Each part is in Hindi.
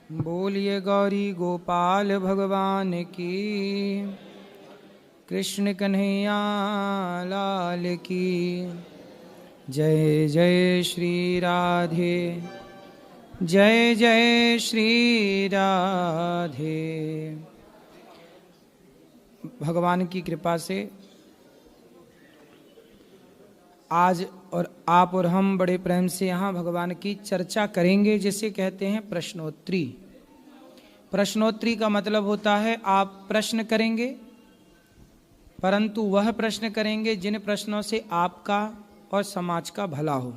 बोलिए गौरी गोपाल भगवान की, कृष्ण कन्हैया लाल की। जय जय श्री राधे, जय जय श्री राधे। भगवान की कृपा से आज और आप और हम बड़े प्रेम से यहाँ भगवान की चर्चा करेंगे, जिसे कहते हैं प्रश्नोत्तरी। प्रश्नोत्तरी का मतलब होता है आप प्रश्न करेंगे, परंतु वह प्रश्न करेंगे जिन प्रश्नों से आपका और समाज का भला हो।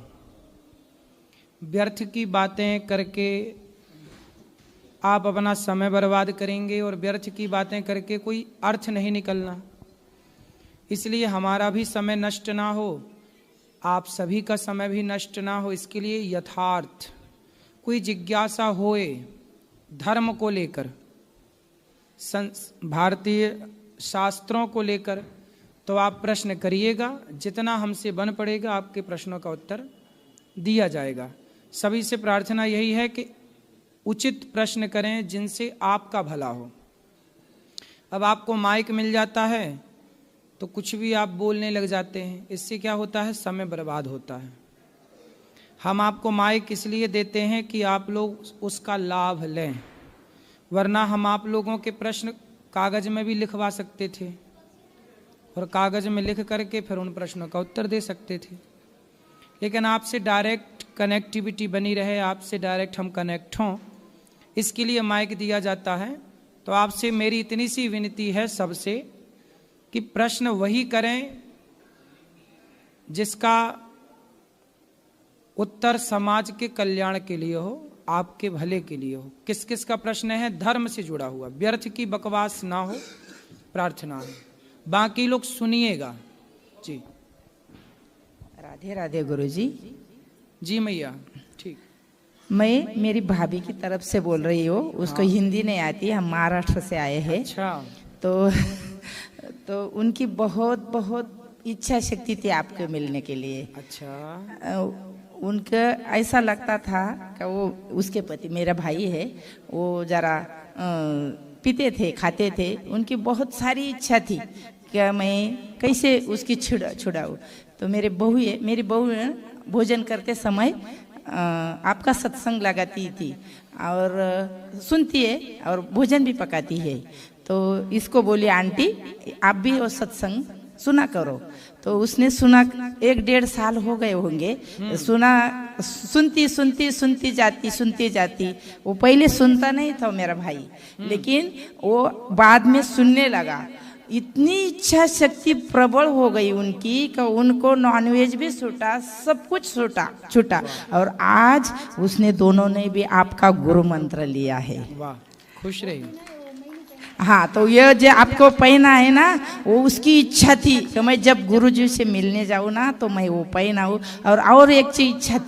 व्यर्थ की बातें करके आप अपना समय बर्बाद करेंगे और व्यर्थ की बातें करके कोई अर्थ नहीं निकलना। इसलिए हमारा भी समय नष्ट ना हो, आप सभी का समय भी नष्ट ना हो, इसके लिए यथार्थ कोई जिज्ञासा होए धर्म को लेकर, भारतीय शास्त्रों को लेकर, तो आप प्रश्न करिएगा। जितना हमसे बन पड़ेगा आपके प्रश्नों का उत्तर दिया जाएगा। सभी से प्रार्थना यही है कि उचित प्रश्न करें जिनसे आपका भला हो। अब आपको माइक मिल जाता है तो कुछ भी आप बोलने लग जाते हैं, इससे क्या होता है, समय बर्बाद होता है। हम आपको माइक इसलिए देते हैं कि आप लोग उसका लाभ लें, वरना हम आप लोगों के प्रश्न कागज में भी लिखवा सकते थे और कागज में लिख करके फिर उन प्रश्नों का उत्तर दे सकते थे। लेकिन आपसे डायरेक्ट कनेक्टिविटी बनी रहे, आपसे डायरेक्ट हम कनेक्ट हों, इसके लिए माइक दिया जाता है। तो आपसे मेरी इतनी सी विनती है सबसे कि प्रश्न वही करें जिसका उत्तर समाज के कल्याण के लिए हो, आपके भले के लिए हो। किस किस का प्रश्न है? धर्म से जुड़ा हुआ, व्यर्थ की बकवास ना हो, प्रार्थना है। बाकी लोग सुनिएगा जी। राधे राधे गुरुजी। जी मैया, ठीक। मैं मेरी भाभी की तरफ से बोल रही हूँ, उसको हिंदी नहीं आती, हम महाराष्ट्र से आए हैं। अच्छा। तो उनकी बहुत बहुत इच्छा शक्ति थी आपको मिलने के लिए। अच्छा। उनका ऐसा लगता था कि वो, उसके पति मेरा भाई है, वो जरा पीते थे, खाते थे, उनकी बहुत सारी इच्छा थी कि मैं कैसे उसकी छुड़ाऊँ। तो मेरी बहू भोजन करते समय आपका सत्संग लगाती थी और सुनती है और भोजन भी पकाती है। तो इसको बोली, आंटी आप भी वो सत्संग सुना करो। तो उसने सुना, 1-1.5 साल हो गए होंगे, सुनती जाती। वो पहले सुनता नहीं था मेरा भाई, लेकिन वो बाद में सुनने लगा। इतनी इच्छा शक्ति प्रबल हो गई उनकी कि उनको नॉनवेज भी छूटा, सब कुछ छूटा। और आज उसने दोनों ने भी आपका गुरु मंत्र लिया है। वाह, खुश रही। हाँ, तो ये जो आपको पहना है ना, वो उसकी इच्छा थी कि मैं जब गुरुजी से मिलने जाऊँ ना तो मैं वो पहनाऊँ। और एक इच्छा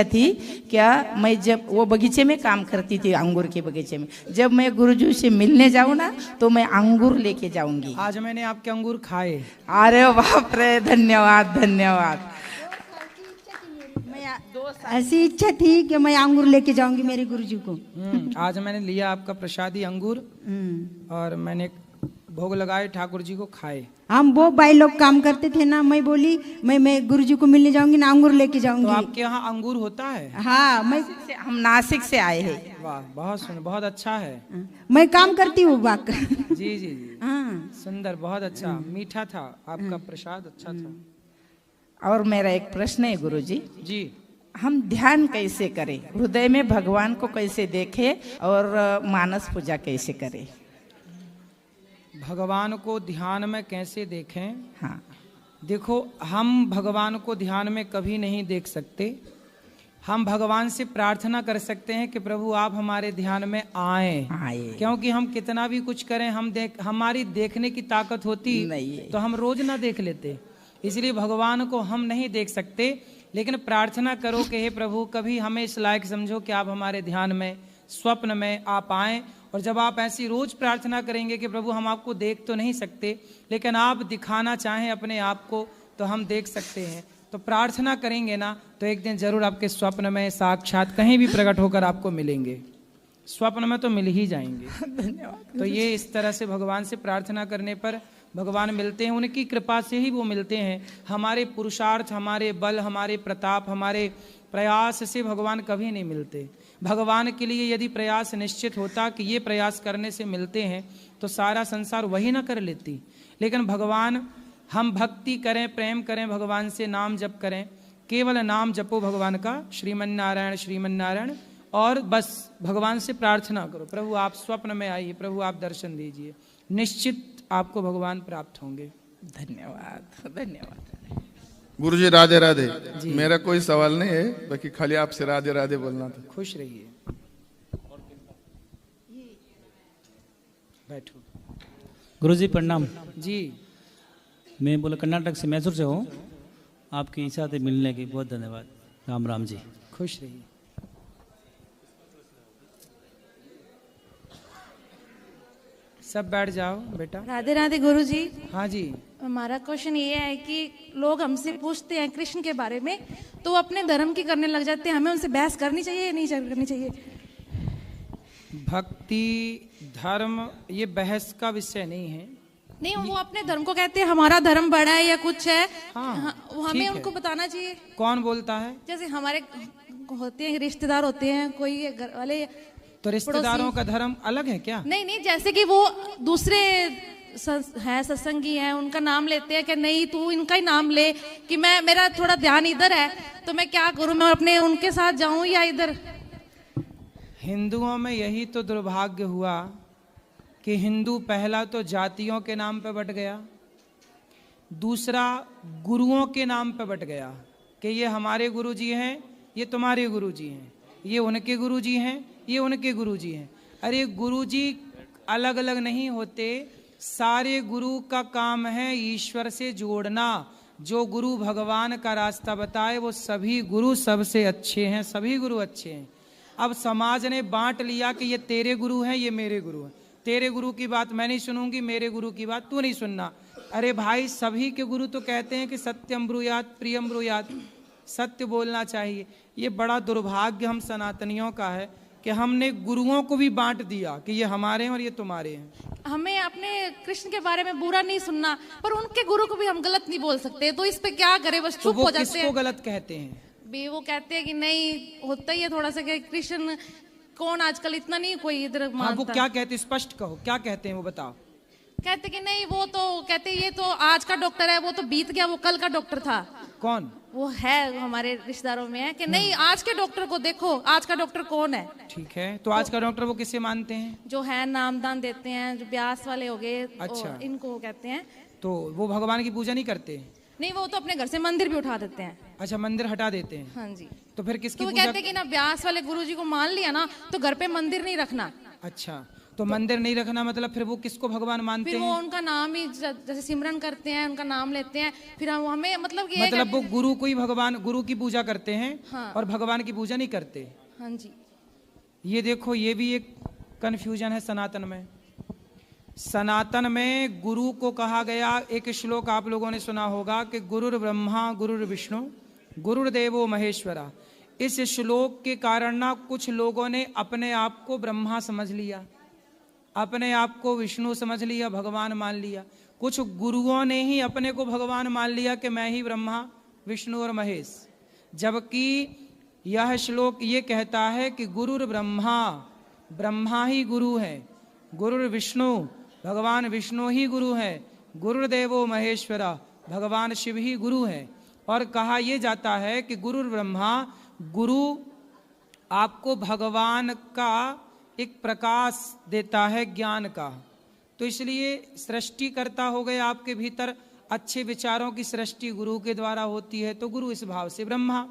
थी क्या, मैं जब वो बगीचे में काम करती थी, अंगूर के बगीचे में, जब मैं गुरुजी से मिलने जाऊँ ना तो मैं अंगूर लेके जाऊंगी। आज मैंने आपके अंगूर खाए। अरे बाप रे, धन्यवाद। ऐसी इच्छा थी कि मैं अंगूर लेके जाऊंगी मेरे गुरुजी को। आज मैंने लिया आपका प्रसादी अंगूर और मैंने भोग लगाए, ठाकुर जी को खाए। हम वो भाई लोग काम करते थे ना, मैं बोली मैं गुरुजी को मिलने जाऊंगी ना, अंगूर लेके जाऊंगी। तो आपके यहाँ अंगूर होता है? हाँ, हम नासिक से आए हैं। वाह, बहुत अच्छा है। मैं काम करती हूँ बाक। जी। हाँ, सुंदर, बहुत अच्छा, मीठा था आपका प्रसाद, अच्छा था। और मेरा एक प्रश्न है गुरुजी जी, हम ध्यान कैसे करें, हृदय में भगवान को कैसे देखें और मानस पूजा कैसे करें? भगवान को ध्यान में कैसे देखें? हाँ, देखो, हम भगवान को ध्यान में कभी नहीं देख सकते। हम भगवान से प्रार्थना कर सकते हैं कि प्रभु आप हमारे ध्यान में आए। क्योंकि हम कितना भी कुछ करें, हमारी देखने की ताकत होती नहीं तो हम रोज ना देख लेते। इसलिए भगवान को हम नहीं देख सकते, लेकिन प्रार्थना करो कि हे प्रभु कभी हमें इस लायक समझो कि आप हमारे ध्यान में, स्वप्न में आप आएं। और जब आप ऐसी रोज प्रार्थना करेंगे कि प्रभु हम आपको देख तो नहीं सकते, लेकिन आप दिखाना चाहें अपने आप को तो हम देख सकते हैं, तो प्रार्थना करेंगे ना तो एक दिन जरूर आपके स्वप्न में साक्षात कहीं भी प्रकट होकर आपको मिलेंगे। स्वप्न में तो मिल ही जाएंगे। धन्यवाद। तो ये इस तरह से भगवान से प्रार्थना करने पर भगवान मिलते हैं, उनकी कृपा से ही वो मिलते हैं। हमारे पुरुषार्थ, हमारे बल, हमारे प्रताप, हमारे प्रयास से भगवान कभी नहीं मिलते। भगवान के लिए यदि प्रयास निश्चित होता कि ये प्रयास करने से मिलते हैं तो सारा संसार वही ना कर लेती। लेकिन भगवान, हम भक्ति करें, प्रेम करें भगवान से, नाम जप करें, केवल नाम जपो भगवान का, श्रीमन नारायण श्रीमन नारायण, और बस भगवान से प्रार्थना करो, प्रभु आप स्वप्न में आइए, प्रभु आप दर्शन दीजिए, निश्चित आपको भगवान प्राप्त होंगे। धन्यवाद। धन्यवाद। गुरुजी राधे राधे। मेरा कोई सवाल नहीं है, बाकी खाली आपसे राधे राधे बोलना था। खुश रहिए, बैठो। गुरुजी प्रणाम जी। मैं बोला कर्नाटक से, मैसूर से हूँ। आपकी इच्छा थी मिलने की, बहुत धन्यवाद। राम राम जी। खुश रहिए। सब बैठ जाओ बेटा। राधे राधे गुरुजी। हाँ जी। हमारा क्वेश्चन ये है कि लोग हमसे पूछते हैं कृष्ण के बारे में, तो वो अपने धर्म की करने लग जाते हैं, हमें उनसे बहस करनी चाहिए या नहीं करनी चाहिए? भक्ति धर्म ये बहस का विषय नहीं है। नहीं, वो अपने धर्म को कहते हैं हमारा धर्म बड़ा है या कुछ है। हाँ, वो हमें ठीक है। उनको बताना चाहिए। कौन बोलता है? जैसे हमारे होते हैं रिश्तेदार होते हैं, कोई घर वाले, तो रिश्तेदारों का धर्म अलग है क्या? नहीं नहीं, जैसे कि वो दूसरे है सत्संगी हैं, उनका नाम लेते हैं कि नहीं तू इनका ही नाम ले, कि मैं, मेरा थोड़ा ध्यान इधर है तो मैं क्या करूं, मैं अपने उनके साथ जाऊं या इधर? हिंदुओं में यही तो दुर्भाग्य हुआ कि हिंदू पहला तो जातियों के नाम पे बट गया, दूसरा गुरुओं के नाम पे बट गया कि ये हमारे गुरुजी हैं, ये तुम्हारे गुरुजी हैं, ये उनके गुरुजी हैं, ये उनके गुरुजी हैं। अरे गुरुजी अलग अलग नहीं होते, सारे गुरु का काम है ईश्वर से जोड़ना। जो गुरु भगवान का रास्ता बताए वो सभी गुरु सबसे अच्छे हैं, सभी गुरु अच्छे हैं। अब समाज ने बांट लिया कि ये तेरे गुरु हैं, ये मेरे गुरु हैं, तेरे गुरु की बात मैं नहीं सुनूंगी, मेरे गुरु की बात तू नहीं सुनना। अरे भाई, सभी के गुरु तो कहते हैं कि सत्यम ब्रूयात प्रियम ब्रूयात, सत्य बोलना चाहिए। ये बड़ा दुर्भाग्य हम सनातनियों का है कि हमने गुरुओं को भी बांट दिया कि ये हमारे हैं और ये तुम्हारे हैं। हमें अपने कृष्ण के बारे में बुरा नहीं सुनना, पर उनके गुरु को भी हम गलत नहीं बोल सकते, तो इस पे क्या करें? बस तो चुप वो हो जाते किसको हैं। गलत कहते हैं? भी वो कहते हैं कि नहीं, होता ही है थोड़ा सा कि कृष्ण कौन आजकल इतना नहीं कोई इधर हाँ, वो मानता। क्या कहते, स्पष्ट कहो, क्या कहते हैं वो बताओ। कहते कि नहीं, वो तो कहते ये तो आज का डॉक्टर है, वो तो बीत गया, वो कल का डॉक्टर था। कौन? वो है हमारे रिश्तेदारों में है कि नहीं, आज के डॉक्टर को देखो, आज का डॉक्टर कौन है। ठीक है, तो आज का डॉक्टर वो किसे मानते हैं? जो है नामदान देते हैं, जो ब्यास वाले हो गए, अच्छा। इनको वो कहते हैं। तो वो भगवान की पूजा नहीं करते? नहीं, वो तो अपने घर से मंदिर भी उठा देते हैं। अच्छा, मंदिर हटा देते हैं। हाँ जी। तो फिर किसकी तो वो पूजा? कहते हैं कि ना ब्यास वाले गुरुजी को मान लिया ना तो घर पे मंदिर नहीं रखना। अच्छा, तो मंदिर नहीं रखना मतलब फिर वो किसको भगवान मानते फिर वो हैं? उनका नाम ही जैसे सिमरन करते हैं, उनका नाम लेते हैं, फिर हम हमें मतलब कि मतलब वो गुरु को ही भगवान, गुरु की पूजा करते हैं। हाँ। और भगवान की पूजा नहीं करते। हाँ जी। ये देखो, ये भी एक कंफ्यूजन है सनातन में। सनातन में गुरु को कहा गया, एक श्लोक आप लोगों ने सुना होगा कि गुरुर ब्रह्मा गुरुर विष्णु गुरुर्देवो महेश्वरा। इस श्लोक के कारण ना कुछ लोगों ने अपने आप को ब्रह्मा समझ लिया, अपने आप को विष्णु समझ लिया, भगवान मान लिया। कुछ गुरुओं ने ही अपने को भगवान मान लिया कि मैं ही ब्रह्मा विष्णु और महेश, जबकि यह श्लोक ये कहता है कि गुरुर ब्रह्मा, ब्रह्मा ही गुरु है, गुरुर विष्णु, भगवान विष्णु ही गुरु है, गुरुर्देवो महेश्वरा, भगवान शिव ही गुरु है। और कहा यह जाता है कि गुरुर ब्रह्मा, गुरु आपको भगवान का एक प्रकाश देता है, ज्ञान का। तो इसलिए सृष्टि करता हो गए आपके भीतर, अच्छे विचारों की सृष्टि गुरु के द्वारा होती है, तो गुरु इस भाव से ब्रह्मा।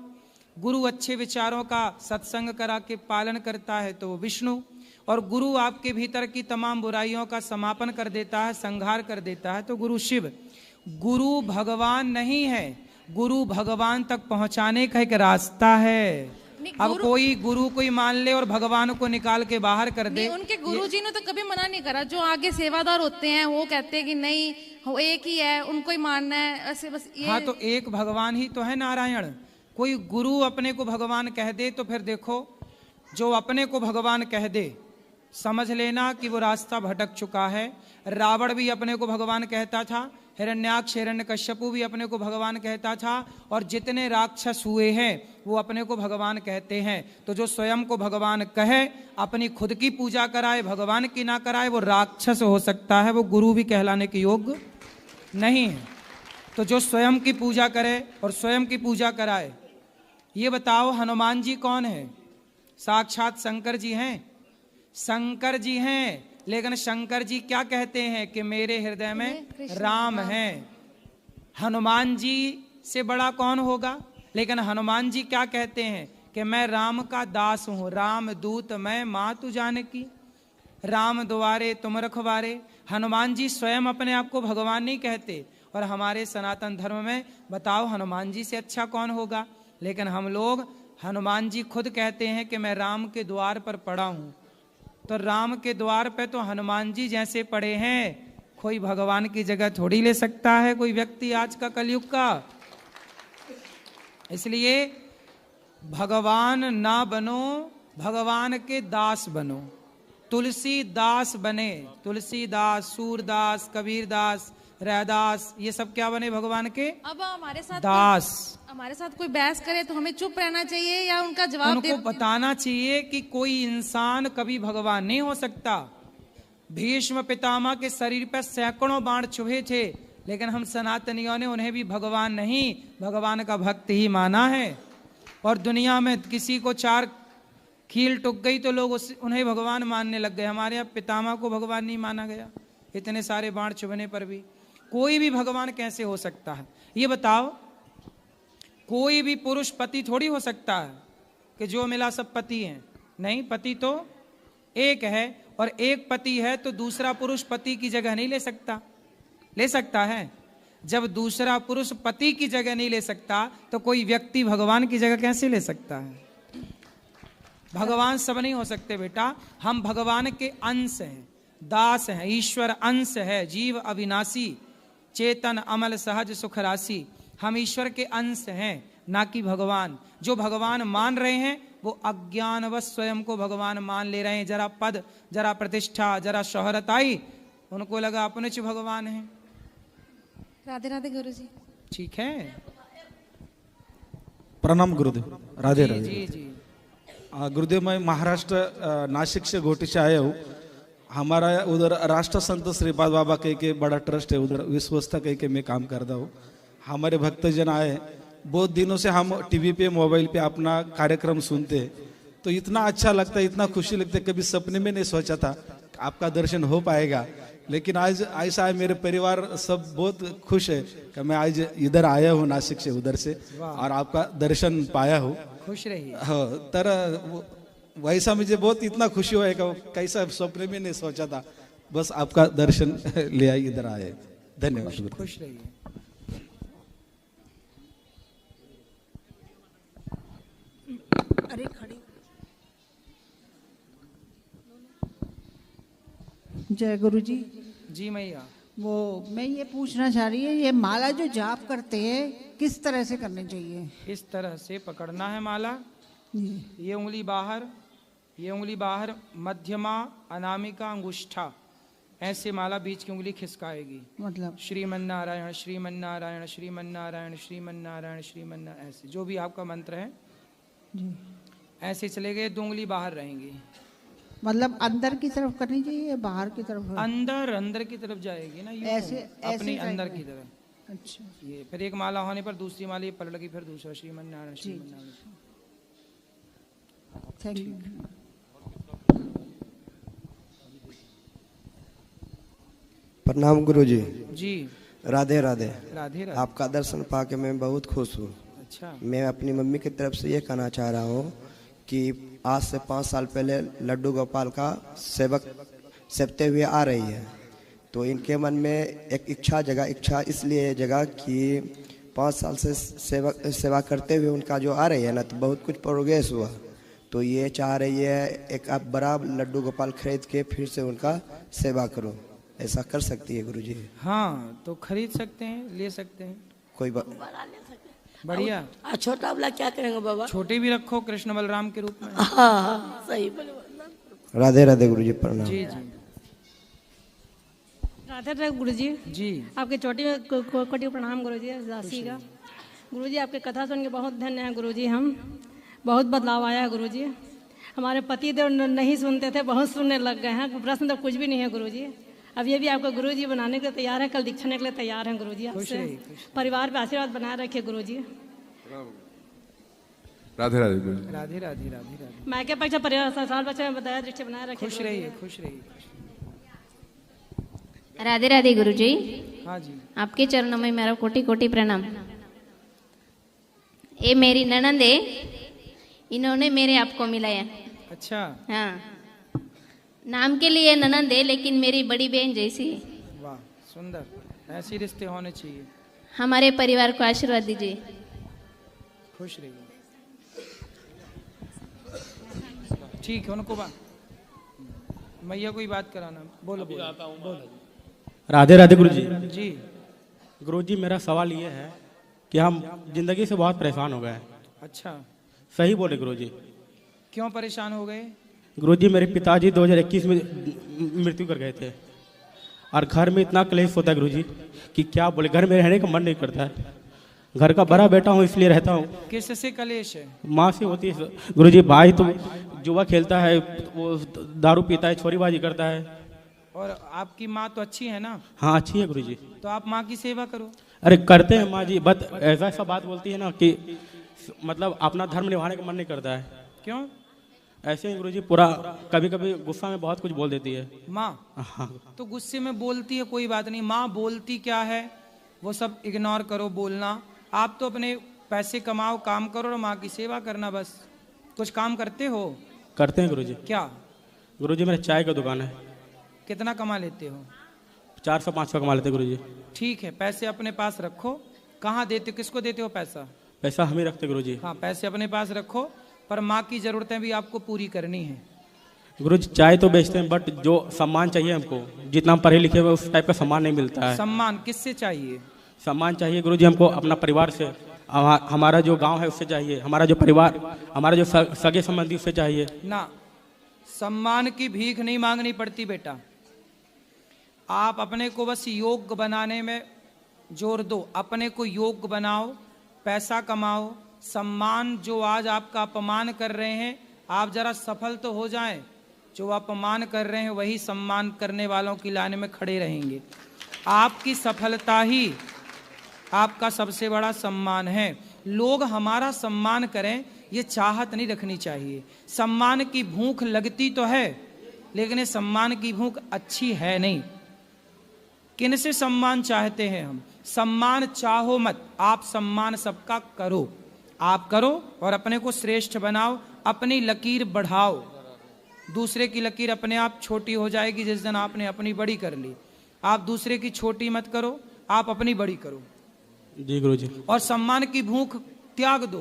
गुरु अच्छे विचारों का सत्संग करा के पालन करता है तो विष्णु। और गुरु आपके भीतर की तमाम बुराइयों का समापन कर देता है, संहार कर देता है, तो गुरु शिव। गुरु भगवान नहीं है, गुरु भगवान तक पहुंचाने का एक रास्ता है। अब कोई गुरु कोई मान ले और भगवान को निकाल के बाहर कर दे। उनके गुरुजी ने तो कभी मना नहीं करा। जो आगे सेवादार होते हैं वो कहते हैं कि नहीं, वो एक ही है, उनको ही मानना है, ऐसे बस ये। हाँ, तो एक भगवान ही तो है नारायण। कोई गुरु अपने को भगवान कह दे तो फिर देखो, जो अपने को भगवान कह दे समझ लेना कि वो रास्ता भटक चुका है। रावण भी अपने को भगवान कहता था, हिरण्याक्ष हिरण्यकश्यपु भी अपने को भगवान कहता था, और जितने राक्षस हुए हैं वो अपने को भगवान कहते हैं। तो जो स्वयं को भगवान कहे, अपनी खुद की पूजा कराए, भगवान की ना कराए, वो राक्षस हो सकता है, वो गुरु भी कहलाने के योग्य नहीं है। तो जो स्वयं की पूजा करे और स्वयं की पूजा कराए। ये बताओ हनुमान जी कौन है? साक्षात शंकर जी हैं। शंकर जी हैं, लेकिन शंकर जी क्या कहते हैं कि मेरे हृदय में राम है। हनुमान जी से बड़ा कौन होगा? लेकिन हनुमान जी क्या कहते हैं कि मैं राम का दास हूं, राम दूत मैं मातु जानकी, राम द्वारे तुम रखवारे। हनुमान जी स्वयं अपने आप को भगवान नहीं कहते, और हमारे सनातन धर्म में बताओ हनुमान जी से अच्छा कौन होगा? लेकिन हम लोग हनुमान जी खुद कहते हैं कि मैं राम के द्वार पर पड़ा हूं। तो राम के द्वार पे तो हनुमान जी जैसे पड़े हैं, कोई भगवान की जगह थोड़ी ले सकता है कोई व्यक्ति आज का कलयुग का। इसलिए भगवान ना बनो, भगवान के दास बनो। तुलसी दास बने, तुलसीदास, सूरदास, कबीरदास, रैदास, ये सब क्या बने? भगवान के अब हमारे साथ दास। कोई बहस करे तो हमें चुप रहना चाहिए या उनका जवाब उनको बताना चाहिए कि कोई इंसान कभी भगवान नहीं हो सकता। भीष्म पितामह के शरीर पर सैकड़ों बाण चुभे थे, लेकिन हम सनातनियों ने उन्हें भी भगवान नहीं, भगवान का भक्त ही माना है। और दुनिया में किसी को 4 कील टुक गई तो लोग उन्हें भगवान मानने लग गए। हमारे यहाँ पितामह को भगवान नहीं माना गया, इतने सारे बाण चुभने पर भी। कोई भी भगवान कैसे हो सकता है? ये बताओ, कोई भी पुरुष पति थोड़ी हो सकता है कि जो मिला सब पति हैं? नहीं, पति तो एक है, और एक पति है तो दूसरा पुरुष पति की जगह नहीं ले सकता। ले सकता है? जब दूसरा पुरुष पति की जगह नहीं ले सकता तो कोई व्यक्ति भगवान की जगह कैसे ले सकता है? भगवान सब नहीं हो सकते बेटा। हम भगवान के अंश हैं, दास हैं, ईश्वर अंश है, जीव अविनाशी, चेतन अमल सहज सुख राशि। हम ईश्वर के अंश हैं, ना कि भगवान। जो भगवान मान रहे हैं वो अज्ञानवश स्वयं को भगवान मान ले रहे हैं। जरा पद, जरा प्रतिष्ठा, जरा शोहरत आई, उनको लगा अपने च भगवान है। राधे राधे गुरुजी। ठीक है, प्रणाम गुरुदेव। राधे राधे। जी जी। गुरुदेव, मैं महाराष्ट्र नासिक से घोटी से आया हूँ। हमारा उधर राष्ट्र संत श्रीपाद बाबा कह के बड़ा ट्रस्ट है, उधर विश्वस्ता कह के मैं काम करता हूँ। हमारे भक्तजन आए, बहुत दिनों से हम टीवी पे मोबाइल पे अपना कार्यक्रम सुनते हैं, तो इतना अच्छा लगता है, इतना खुशी लगता है। कभी सपने में नहीं सोचा था आपका दर्शन हो पाएगा, लेकिन आज ऐसा है। मेरे परिवार सब बहुत खुश है कि मैं आज इधर आया हूँ नासिक से, उधर से, और आपका दर्शन पाया हूँ। खुश रहिए। हाँ, तर वैसा मुझे बहुत इतना खुशी हुआ है कि कैसा सपने में नहीं सोचा था। बस आपका दर्शन ले आई, इधर आए। धन्यवाद। खुश रहिए। अरे खड़ी। जय गुरु जी। जी मैया। वो मैं ये पूछना चाह रही है, ये माला जो जाप करते हैं किस तरह से करनी चाहिए? इस तरह से पकड़ना है माला। ये उंगली बाहर, ये उंगली बाहर, मध्यमा, अनामिका, अंगुष्ठा, ऐसे माला बीच की उंगली खिसकाएगी। मतलब श्रीमन्नारायण श्रीमन्नारायण श्रीमन्नारायण श्रीमन्नारायण श्रीमन्नारायण, ऐसे जो भी आपका मंत्र है जी, ऐसे चले गए। 2 उंगली बाहर रहेंगी। मतलब अंदर की तरफ करनी चाहिए या बाहर की तरफ? अंदर, अंदर की तरफ जाएगी ना, यूं ऐसे अपनी ऐसे अंदर की तरफ। अच्छा, ये फिर एक माला होने पर दूसरी माला ये पलटेगी, फिर दूसरा श्रीमन्नारायण श्रीमन्नारायण। Thank you. प्रणाम गुरुजी। जी। राधे राधे। राधे राधे। आपका दर्शन पाके मैं बहुत खुश हूँ। अच्छा। मैं अपनी मम्मी की तरफ से ये कहना चाह रहा हूँ कि आज से 5 साल पहले लड्डू गोपाल का सेवते हुए आ रही है, तो इनके मन में एक इच्छा इसलिए जगह कि 5 साल से सेवा करते हुए उनका जो आ रही है ना, तो बहुत कुछ प्रोग्रेस हुआ। तो ये चाह रही है एक आप बड़ा लड्डू गोपाल खरीद के फिर से उनका सेवा करो। ऐसा कर सकती है गुरुजी? हाँ, तो खरीद सकते हैं, ले सकते हैं, कोई बढ़िया। छोटा वाला क्या करेंगे बाबा? छोटे भी रखो कृष्ण बलराम के रूप में। हाँ, सही बोले। राधे राधे गुरुजी, प्रणाम। जी जी राधे राधे गुरुजी। जी आपके चोटी में कोटि प्रणाम गुरुजी, दासी का। गुरुजी आपके कथा सुन के बहुत धन्य है गुरुजी, हम बहुत बदलाव आया है गुरुजी। हमारे पति देव नहीं सुनते थे, बहुत सुनने लग गए हैं। प्रश्न तो कुछ भी नहीं है गुरुजी। अब ये भी आपको गुरुजी बनाने के लिए तैयार है, कल दीक्षा के लिए तैयार हैं गुरुजी। आपसे परिवार पे आशीर्वाद बनाए रखिए गुरुजी। राधे राधे गुरुजी। राधे राधे राधे राधे। मैं क्या पक्षा परिवार संसार बच्चे में बताया दृष्टि बनाए रखिए। खुश रहिए, खुश रहिए। राधे राधे गुरुजी। हाँ जी। आपके चरणों में मेरा कोटि कोटि प्रणाम। ये मेरी ननंद है, इन्होंने मेरे आपको मिलाया। अच्छा। हाँ, नाम के लिए ननंद है लेकिन मेरी बड़ी बहन जैसी है। वाह सुंदर, ऐसे रिश्ते होने चाहिए। हमारे परिवार को आशीर्वाद दीजिए। खुश रहिए। ठीक है, उनको मैया कोई बात कराना। बोलो बोलो। बोलो। राधे राधे गुरुजी। जी गुरुजी, मेरा सवाल ये है कि हम जिंदगी से बहुत परेशान हो गए हैं। अच्छा, सही बोले गुरुजी। क्यों परेशान हो गए? गुरुजी, मेरे पिताजी 2021 में मृत्यु कर गए थे और घर में इतना क्लेश होता है गुरुजी कि क्या बोले, घर में रहने का मन नहीं करता है। घर का बड़ा बेटा हूँ इसलिए रहता हूँ। किससे कलेश है? माँ से होती है गुरुजी। भाई तो जुआ खेलता है, वो दारू पीता है, छोरीबाजी करता है। और आपकी माँ तो अच्छी है ना? हाँ अच्छी है गुरुजी। तो आप माँ की सेवा करो। अरे करते हैं माँ जी, बट ऐसा ऐसा बात बोलती है ना कि मतलब अपना धर्म निभाने का मन नहीं करता है। क्यों? ऐसे ही गुरुजी, पूरा कभी कभी गुस्सा में बहुत कुछ बोल देती है माँ। हाँ। तो गुस्से में बोलती है, कोई बात नहीं। माँ बोलती क्या है वो सब इग्नोर करो, बोलना। आप तो अपने पैसे कमाओ, काम करो और माँ की सेवा करना बस। कुछ काम करते हो? करते हैं गुरुजी। क्या? गुरुजी, मेरे चाय का दुकान है। कितना कमा लेते हो? 400-500 कमा लेते गुरुजी। ठीक है, पैसे अपने पास रखो। कहाँ देते हो, किसको देते हो पैसा? पैसा हम ही रखते गुरुजी। हाँ, पैसे अपने पास रखो, पर माँ की जरूरतें भी आपको पूरी करनी है। गुरुजी, चाय तो बेचते हैं बट जो सम्मान चाहिए हमको, जितना हम पढ़े लिखे हुए उस टाइप का सम्मान नहीं मिलता है। सम्मान किससे चाहिए? सम्मान चाहिए गुरुजी हमको अपना परिवार से, हमारा जो गांव है उससे चाहिए, हमारा जो परिवार, हमारा जो सगे संबंधी उससे चाहिए ना। सम्मान की भीख नहीं मांगनी पड़ती बेटा। आप अपने को बस योग्य बनाने में जोर दो। अपने को योग्य बनाओ, पैसा कमाओ। सम्मान जो आज आपका अपमान कर रहे हैं, आप जरा सफल तो हो जाएं। जो अपमान कर रहे हैं वही सम्मान करने वालों की लाइन में खड़े रहेंगे। आपकी सफलता ही आपका सबसे बड़ा सम्मान है। लोग हमारा सम्मान करें ये चाहत नहीं रखनी चाहिए। सम्मान की भूख लगती तो है, लेकिन ये सम्मान की भूख अच्छी है नहीं। किन से सम्मान चाहते हैं हम? सम्मान चाहो मत, आप सम्मान सबका करो। आप करो और अपने को श्रेष्ठ बनाओ, अपनी लकीर बढ़ाओ। दूसरे की लकीर अपने आप छोटी हो जाएगी जिस दिन आपने अपनी बड़ी कर ली। आप दूसरे की छोटी मत करो, आप अपनी बड़ी करो। जी गुरुजी। और सम्मान की भूख त्याग दो।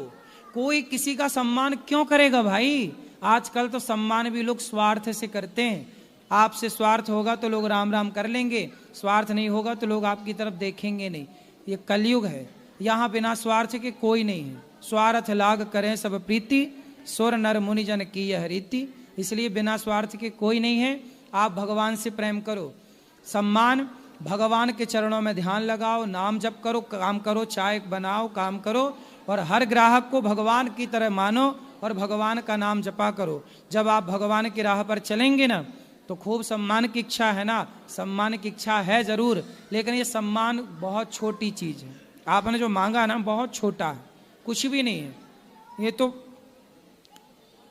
कोई किसी का सम्मान क्यों करेगा भाई? आजकल तो सम्मान भी लोग स्वार्थ से करते हैं। आपसे स्वार्थ होगा तो लोग राम राम कर लेंगे, स्वार्थ नहीं होगा तो लोग आपकी तरफ देखेंगे नहीं। ये कलयुग है, यहाँ बिना स्वार्थ के कोई नहीं है। स्वार्थ लाग करें सब प्रीति, सुर नर मुनि जन की यह रीति। इसलिए बिना स्वार्थ के कोई नहीं है। आप भगवान से प्रेम करो। सम्मान भगवान के चरणों में ध्यान लगाओ, नाम जप करो, काम करो, चाय बनाओ, काम करो और हर ग्राहक को भगवान की तरह मानो और भगवान का नाम जपा करो। जब आप भगवान की राह पर चलेंगे ना तो खूब सम्मान की इच्छा है ना? सम्मान की इच्छा है जरूर, लेकिन ये सम्मान बहुत छोटी चीज़ है। आपने जो मांगा ना बहुत छोटा है, कुछ भी नहीं है। ये तो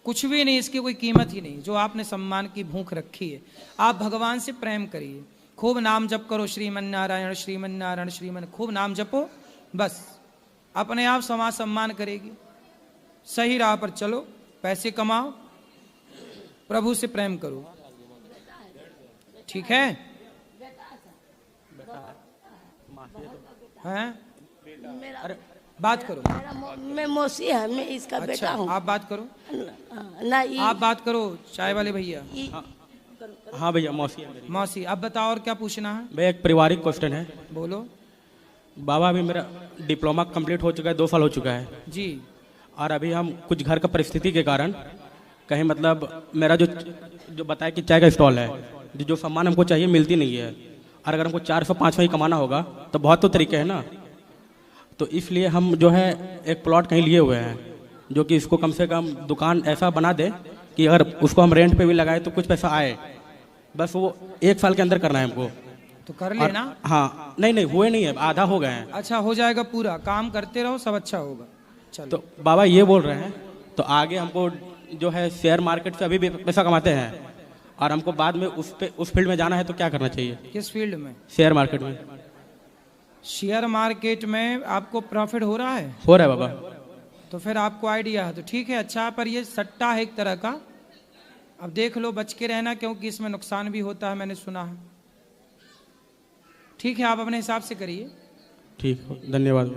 कुछ भी नहीं, इसकी कोई कीमत ही नहीं जो आपने सम्मान की भूख रखी है। आप भगवान से प्रेम करिए, खूब नाम जप करो, श्रीमन नारायण श्रीमन नारायण श्रीमन, खूब नाम जपो, बस अपने आप समाज सम्मान करेगी। सही राह पर चलो, पैसे कमाओ, प्रभु से प्रेम करो, ठीक है? हैं? अरे बात करो। मैं मौसी है, मैं इसका अच्छा, बेटा हूँ। आप बात करो ना, आप बात करो, चाय वाले भैया। हाँ भैया, मौसी है मेरी। मौसी, अब बताओ और क्या पूछना है? भैया एक पारिवारिक क्वेश्चन है। बोलो। बाबा, अभी मेरा डिप्लोमा कंप्लीट हो चुका है, 2 साल हो चुका है जी। और अभी हम कुछ घर का परिस्थिति के कारण कहीं मतलब मेरा जो बताया कि चाय का स्टॉल है, जो सामान हमको चाहिए मिलती नहीं है, और अगर हमको 400-500 ही कमाना होगा तो बहुत तो तरीके हैं ना। तो इसलिए हम जो है एक प्लॉट कहीं लिए हुए हैं, जो कि इसको कम से कम दुकान ऐसा बना दे कि अगर उसको हम रेंट पे भी लगाए तो कुछ पैसा आए। बस वो 1 साल के अंदर करना है हमको। तो कर लेना। हाँ, नहीं हुए नहीं है, आधा हो गए हैं। अच्छा, हो जाएगा पूरा, काम करते रहो, सब अच्छा होगा। चलो। तो बाबा ये बोल रहे हैं, तो आगे हमको जो है शेयर मार्केट से अभी भी पैसा कमाते हैं, और हमको बाद में उस फील्ड में जाना है, तो क्या करना चाहिए? किस फील्ड में? शेयर मार्केट में। शेयर मार्केट में आपको प्रॉफिट हो रहा है? हो रहा है बाबा। तो फिर आपको आइडिया है तो ठीक है, अच्छा। पर ये सट्टा है एक तरह का, अब देख लो, बच के रहना, क्योंकि इसमें नुकसान भी होता है, मैंने सुना है। ठीक है, आप अपने हिसाब से करिए। ठीक, धन्यवाद।